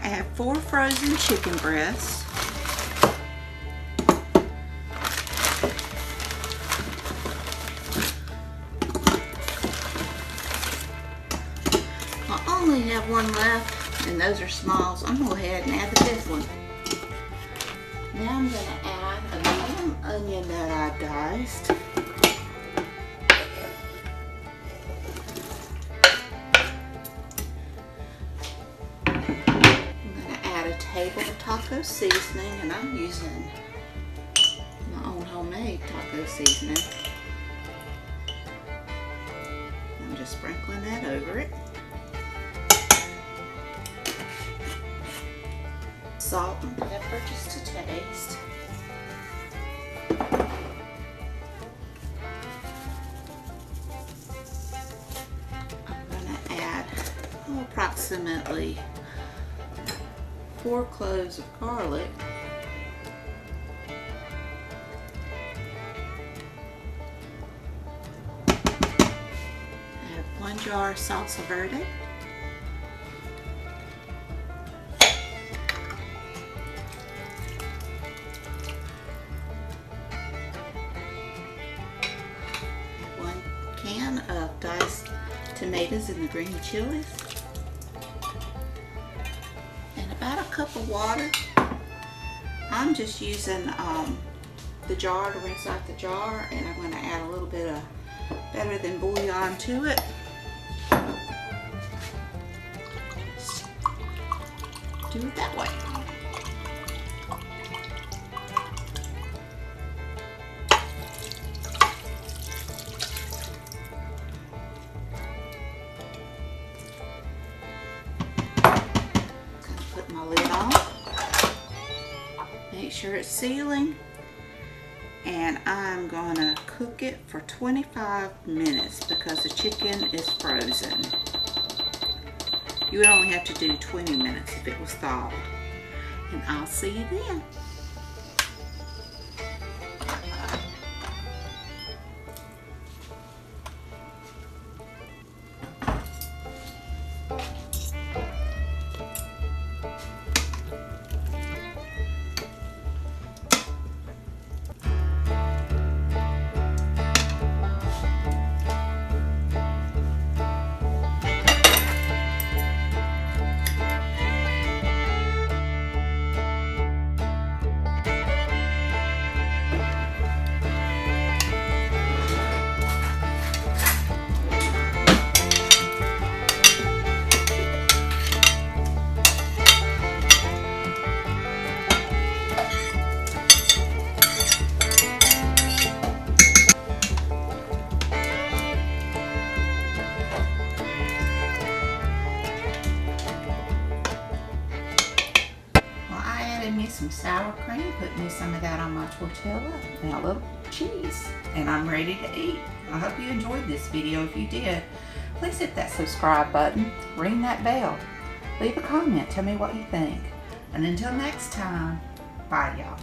add 4 frozen chicken breasts. I only have one left, and those are small, so I'm going to go ahead and add the 5th one. Now I'm going to add a medium onion that I've diced. Table of taco seasoning, and I'm using my own homemade taco seasoning. I'm just sprinkling that over it. Salt and pepper just to taste. I'm going to add approximately 4 cloves of garlic, add 1 jar of Salsa Verde, add 1 can of diced tomatoes and the green chilies, about a cup of water. I'm just using the jar to rinse out the jar, and I'm going to add a little bit of better than bouillon to it. Do it that way. Put my lid on. Make sure it's sealing, and I'm gonna cook it for 25 minutes because the chicken is frozen. You would only have to do 20 minutes if it was thawed. And I'll see you then. Me some sour cream, put me some of that on my tortilla, and a little cheese, and I'm ready to eat. I hope you enjoyed this video. If you did, please hit that subscribe button, ring that bell, leave a comment, tell me what you think, and until next time, bye y'all.